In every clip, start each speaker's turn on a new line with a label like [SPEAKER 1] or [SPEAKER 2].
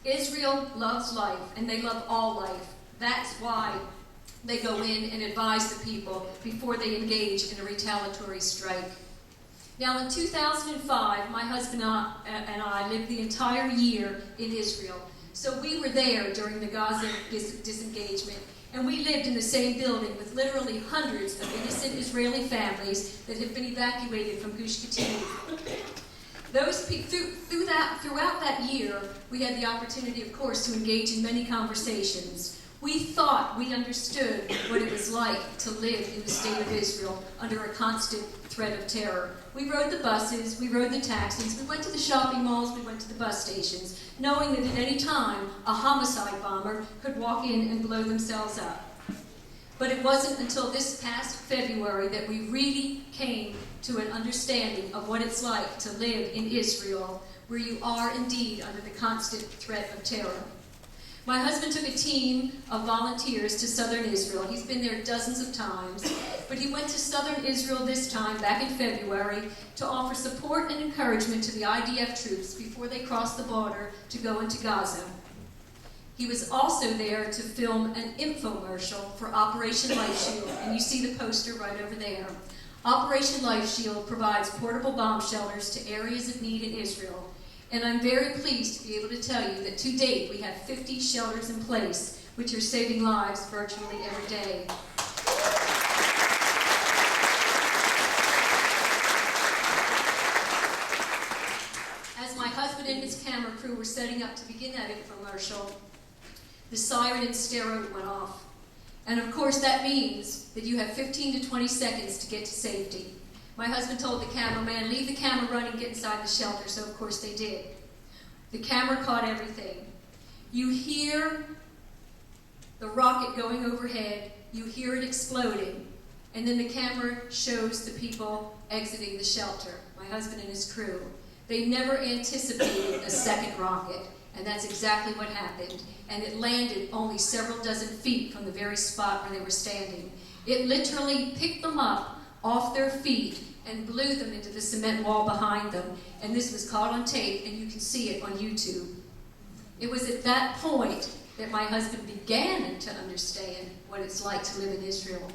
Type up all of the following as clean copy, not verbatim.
[SPEAKER 1] Israel loves life, and they love all life. That's why they go in and advise the people before they engage in a retaliatory strike. Now, in 2005, my husband and I lived the entire year in Israel. So we were there during the Gaza disengagement, and we lived in the same building with literally hundreds of innocent Israeli families that had been evacuated from Gush Katif. Throughout that year, we had the opportunity, of course, to engage in many conversations. We thought we understood what it was like to live in the state of Israel under a constant threat of terror. We rode the buses, we rode the taxis, we went to the shopping malls, we went to the bus stations, knowing that at any time a homicide bomber could walk in and blow themselves up. But it wasn't until this past February that we really came to an understanding of what it's like to live in Israel, where you are indeed under the constant threat of terror. My husband took a team of volunteers to southern Israel. He's been there dozens of times, but he went to southern Israel this time, back in February, to offer support and encouragement to the IDF troops before they crossed the border to go into Gaza. He was also there to film an infomercial for Operation Life Shield, and you see the poster right over there. Operation Life Shield provides portable bomb shelters to areas of need in Israel. And I'm very pleased to be able to tell you that to date we have 50 shelters in place, which are saving lives virtually every day. As my husband and his camera crew were setting up to begin that infomercial, the siren in stereo went off. And of course that means that you have 15 to 20 seconds to get to safety. My husband told the cameraman, leave the camera running, get inside the shelter, so of course they did. The camera caught everything. You hear the rocket going overhead, you hear it exploding, and then the camera shows the people exiting the shelter, my husband and his crew. They never anticipated a second rocket, and that's exactly what happened. And it landed only several dozen feet from the very spot where they were standing. It literally picked them up off their feet and blew them into the cement wall behind them. And this was caught on tape, and you can see it on YouTube. It was at that point that my husband began to understand what it's like to live in Israel.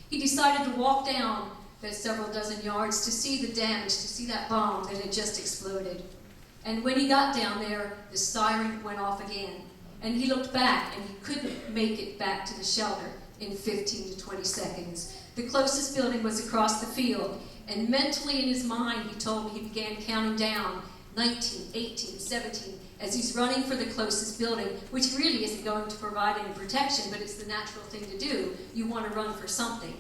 [SPEAKER 1] He decided to walk down the several dozen yards to see the damage, to see that bomb that had just exploded. And when he got down there, the siren went off again. And he looked back, and he couldn't make it back to the shelter in 15 to 20 seconds. The closest building was across the field, and mentally in his mind, he told me he began counting down 19, 18, 17, as he's running for the closest building, which really isn't going to provide any protection, but it's the natural thing to do. You want to run for something.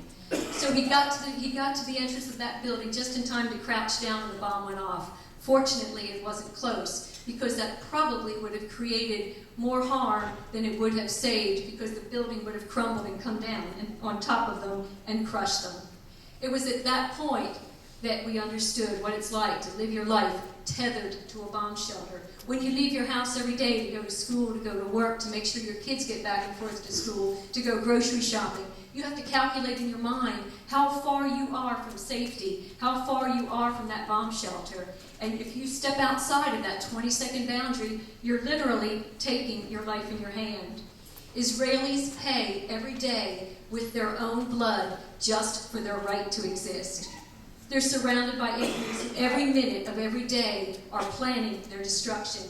[SPEAKER 1] So he got to the entrance of that building just in time to crouch down when the bomb went off. Fortunately, it wasn't close, because that probably would have created more harm than it would have saved, because the building would have crumbled and come down and on top of them and crushed them. It was at that point that we understood what it's like to live your life tethered to a bomb shelter. When you leave your house every day to go to school, to go to work, to make sure your kids get back and forth to school, to go grocery shopping, you have to calculate in your mind how far you are from safety, how far you are from that bomb shelter. And if you step outside of that 20-second boundary, you're literally taking your life in your hand. Israelis pay every day with their own blood just for their right to exist. They're surrounded by enemies who every minute of every day are planning their destruction.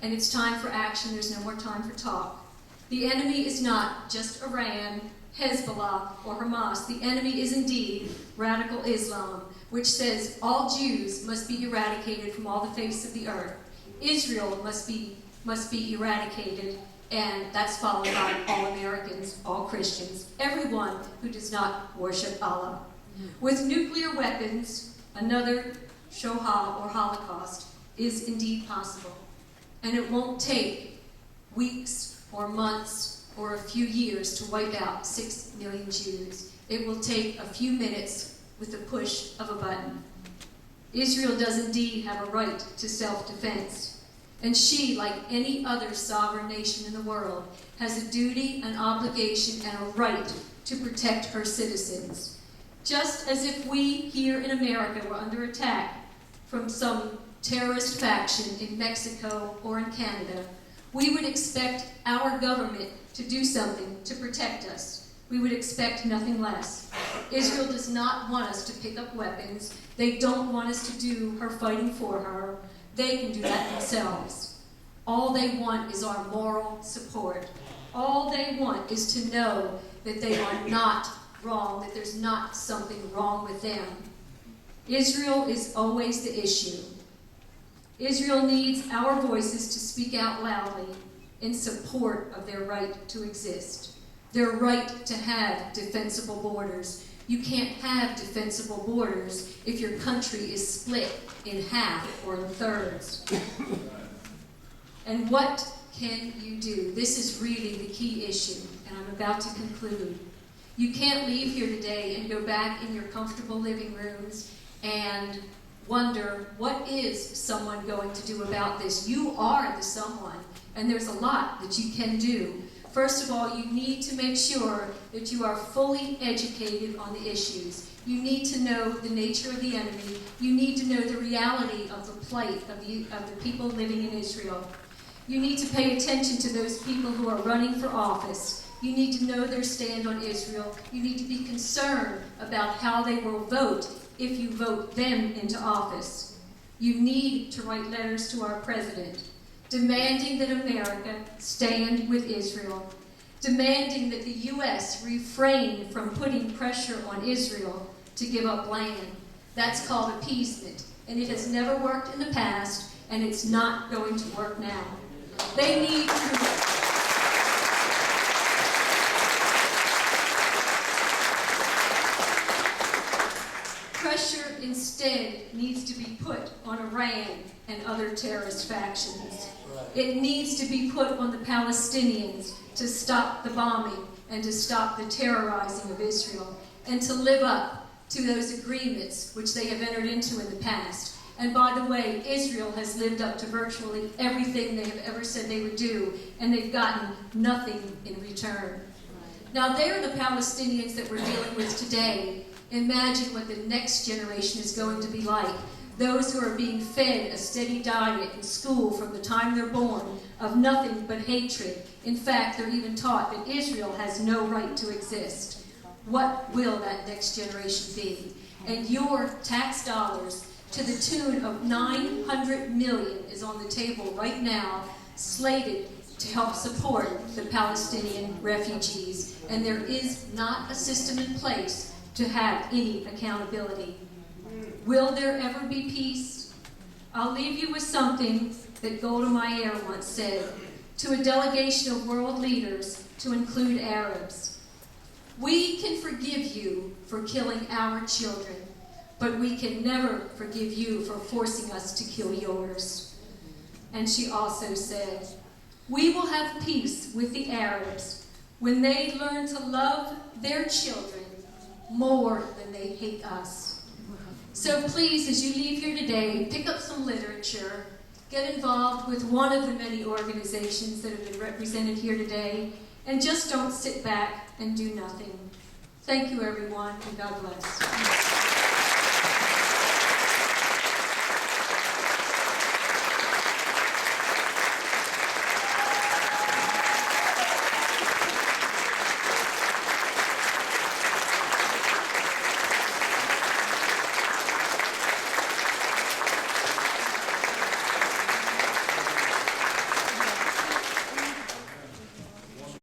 [SPEAKER 1] And it's time for action. There's no more time for talk. The enemy is not just Iran, Hezbollah, or Hamas. The enemy is indeed radical Islam, which says all Jews must be eradicated from all the face of the earth. Israel must be eradicated, and that's followed by all Americans, all Christians, everyone who does not worship Allah. With nuclear weapons, another Shoah or Holocaust is indeed possible. And it won't take weeks or months or a few years to wipe out 6 million Jews. It will take a few minutes with the push of a button. Israel does indeed have a right to self-defense. And she, like any other sovereign nation in the world, has a duty, an obligation, and a right to protect her citizens. Just as if we here in America were under attack from some terrorist faction in Mexico or in Canada, We would expect our government to do something to protect us. We would expect nothing less. Israel does not want us to pick up weapons. They don't want us to do her fighting for her. They can do that themselves. All they want is our moral support. All they want is to know that they are not wrong, that there's not something wrong with them. Israel is always the issue. Israel needs our voices to speak out loudly in support of their right to exist, their right to have defensible borders. You can't have defensible borders if your country is split in half or in thirds. And what can you do? This is really the key issue, and I'm about to conclude. You can't leave here today and go back in your comfortable living rooms and wonder, what is someone going to do about this? You are the someone, and there's a lot that you can do. First of all, you need to make sure that you are fully educated on the issues. You need to know the nature of the enemy. You need to know the reality of the plight of the people living in Israel. You need to pay attention to those people who are running for office. You need to know their stand on Israel. You need to be concerned about how they will vote if you vote them into office. You need to write letters to our president, demanding that America stand with Israel, demanding that the U.S. refrain from putting pressure on Israel to give up land. That's called appeasement, and it has never worked in the past, and it's not going to work now. They need to... Pressure instead needs to be put on Iran and other terrorist factions. It needs to be put on the Palestinians to stop the bombing and to stop the terrorizing of Israel and to live up to those agreements which they have entered into in the past. And by the way, Israel has lived up to virtually everything they have ever said they would do, and they've gotten nothing in return. Now, they're the Palestinians that we're dealing with today. Imagine what the next generation is going to be like. Those who are being fed a steady diet in school from the time they're born of nothing but hatred. In fact, they're even taught that Israel has no right to exist. What will that next generation be? And your tax dollars, to the tune of $900 million, is on the table right now, slated to help support the Palestinian refugees. And there is not a system in place to have any accountability. Will there ever be peace? I'll leave you with something that Golda Meir once said to a delegation of world leaders, to include Arabs. We can forgive you for killing our children, but we can never forgive you for forcing us to kill yours. And she also said, we will have peace with the Arabs when they learn to love their children more than they hate us. So please, as you leave here today, pick up some literature, get involved with one of the many organizations that have been represented here today, and just don't sit back and do nothing. Thank you, everyone, and God bless.